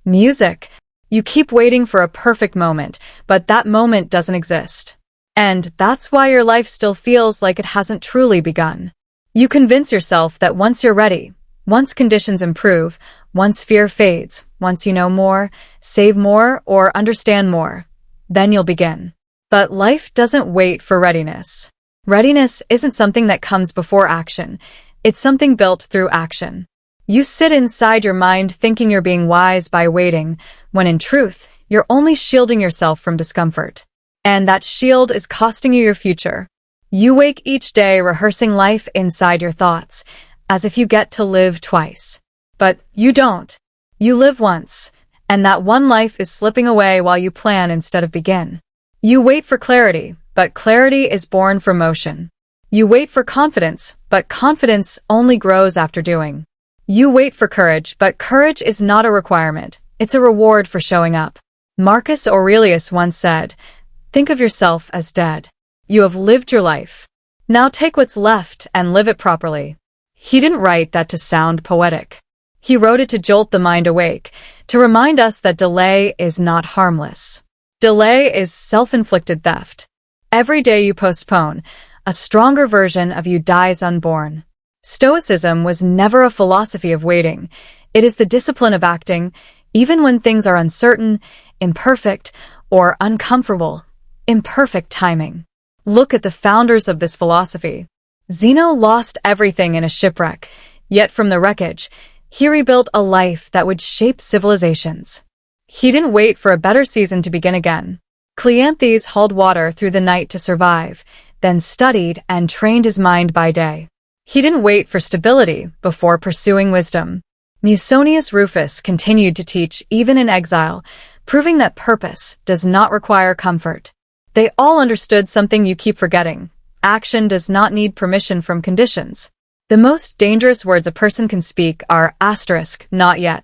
Music. You keep waiting for a perfect moment, but that moment doesn't exist. And that's why your life still feels like it hasn't truly begun. You convince yourself that once you're ready, once conditions improve, once fear fades, once you know more, save more, or understand more, then you'll begin. But life doesn't wait for readiness. Readiness isn't something that comes before action. It's something built through action. You sit inside your mind thinking you're being wise by waiting, when in truth, you're only shielding yourself from discomfort. And that shield is costing you your future. You wake each day rehearsing life inside your thoughts, as if you get to live twice. But you don't. You live once, and that one life is slipping away while you plan instead of begin. You wait for clarity, but clarity is born from motion. You wait for confidence, but confidence only grows after doing. You wait for courage, but courage is not a requirement. It's a reward for showing up. Marcus Aurelius once said, "Think of yourself as dead. You have lived your life. Now take what's left and live it properly." He didn't write that to sound poetic. He wrote it to jolt the mind awake, to remind us that delay is not harmless. Delay is self-inflicted theft. Every day you postpone, a stronger version of you dies unborn. Stoicism was never a philosophy of waiting. It is the discipline of acting, even when things are uncertain, imperfect, or uncomfortable. Imperfect timing. Look at the founders of this philosophy. Zeno lost everything in a shipwreck, yet from the wreckage, he rebuilt a life that would shape civilizations. He didn't wait for a better season to begin again. Cleanthes hauled water through the night to survive, then studied and trained his mind by day. He didn't wait for stability before pursuing wisdom. Musonius Rufus continued to teach even in exile, proving that purpose does not require comfort. They all understood something you keep forgetting. Action does not need permission from conditions. The most dangerous words a person can speak are not yet.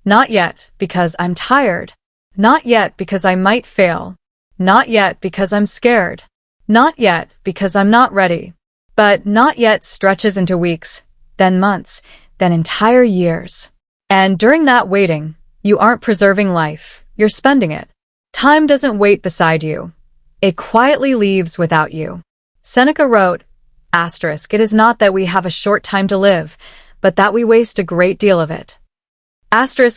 Not yet because I'm tired. Not yet because I might fail. Not yet because I'm scared. Not yet because I'm not ready. But not yet stretches into weeks, then months, then entire years. And during that waiting, you aren't preserving life, you're spending it. Time doesn't wait beside you. It quietly leaves without you. Seneca wrote, "It is not that we have a short time to live, but that we waste a great deal of it."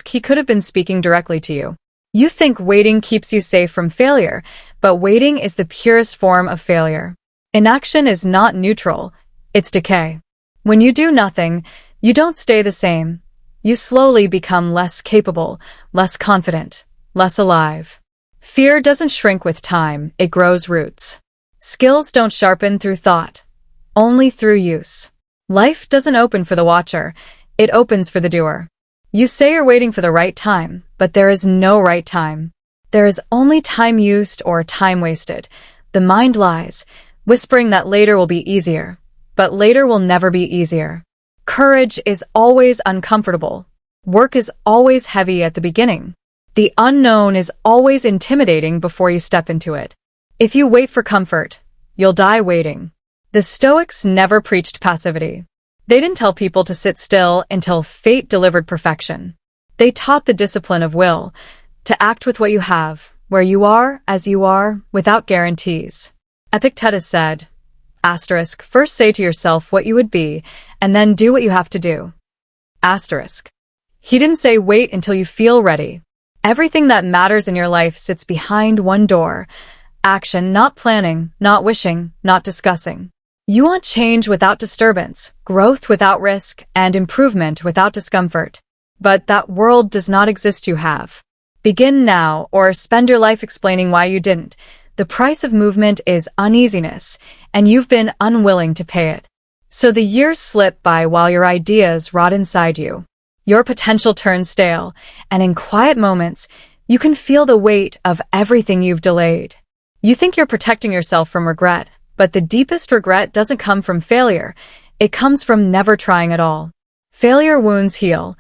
He could have been speaking directly to you. You think waiting keeps you safe from failure, but waiting is the purest form of failure. Inaction is not neutral, it's decay. When you do nothing, you don't stay the same. You slowly become less capable, less confident, less alive. Fear doesn't shrink with time, it grows roots. Skills don't sharpen through thought, only through use. Life doesn't open for the watcher, it opens for the doer. You say you're waiting for the right time, but there is no right time. There is only time used or time wasted. The mind lies, whispering that later will be easier, but later will never be easier. Courage is always uncomfortable. Work is always heavy at the beginning. The unknown is always intimidating before you step into it. If you wait for comfort, you'll die waiting. The Stoics never preached passivity. They didn't tell people to sit still until fate delivered perfection. They taught the discipline of will, to act with what you have, where you are, as you are, without guarantees. Epictetus said, "First say to yourself what you would be, and then do what you have to do." He didn't say wait until you feel ready. Everything that matters in your life sits behind one door. Action, not planning, not wishing, not discussing. You want change without disturbance, growth without risk, and improvement without discomfort. But that world does not exist you have. Begin now, or spend your life explaining why you didn't. The price of movement is uneasiness, and you've been unwilling to pay it. So the years slip by while your ideas rot inside you. Your potential turns stale, and in quiet moments, you can feel the weight of everything you've delayed. You think you're protecting yourself from regret, but the deepest regret doesn't come from failure. It comes from never trying at all. Failure wounds heal.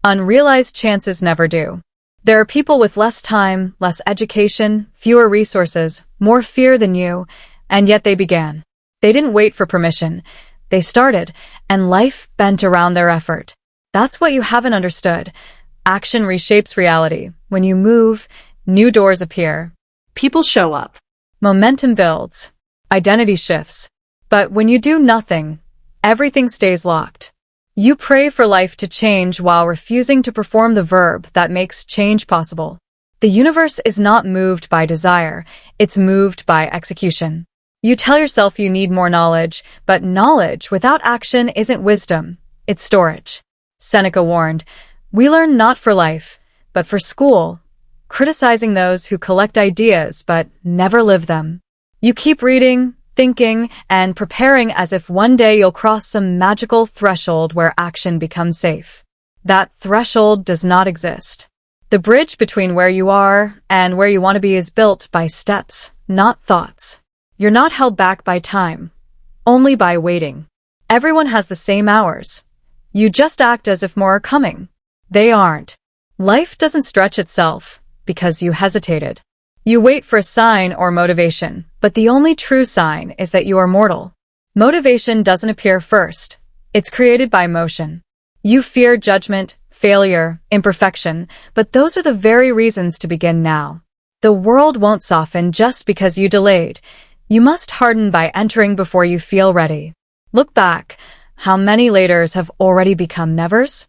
Unrealized chances never do. There are people with less time, less education, fewer resources, more fear than you, and yet they began. They didn't wait for permission. They started, and life bent around their effort. That's what you haven't understood. Action reshapes reality. When you move, new doors appear. People show up. Momentum builds. Identity shifts. But when you do nothing, everything stays locked. You pray for life to change while refusing to perform the verb that makes change possible. The universe is not moved by desire, it's moved by execution. You tell yourself you need more knowledge, but knowledge without action isn't wisdom, it's storage. Seneca warned, "We learn not for life, but for school," criticizing those who collect ideas but never live them. You keep reading, thinking, and preparing as if one day you'll cross some magical threshold where action becomes safe. That threshold does not exist. The bridge between where you are and where you want to be is built by steps, not thoughts. You're not held back by time, only by waiting. Everyone has the same hours. You just act as if more are coming. They aren't. Life doesn't stretch itself because you hesitated. You wait for a sign or motivation, but the only true sign is that you are mortal. Motivation doesn't appear first. It's created by motion. You fear judgment, failure, imperfection, but those are the very reasons to begin now. The world won't soften just because you delayed. You must harden by entering before you feel ready. Look back. How many laters have already become nevers?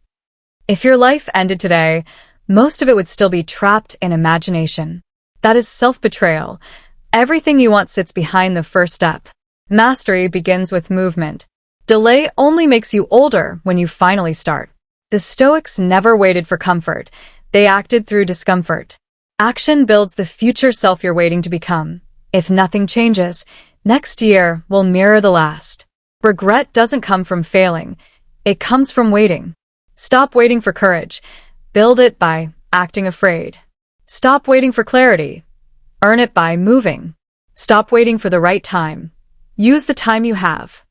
If your life ended today, most of it would still be trapped in imagination. That is self-betrayal. Everything you want sits behind the first step. Mastery begins with movement. Delay only makes you older when you finally start. The Stoics never waited for comfort. They acted through discomfort. Action builds the future self you're waiting to become. If nothing changes, next year will mirror the last. Regret doesn't come from failing. It comes from waiting. Stop waiting for courage. Build it by acting afraid. Stop waiting for clarity. Earn it by moving. Stop waiting for the right time. Use the time you have.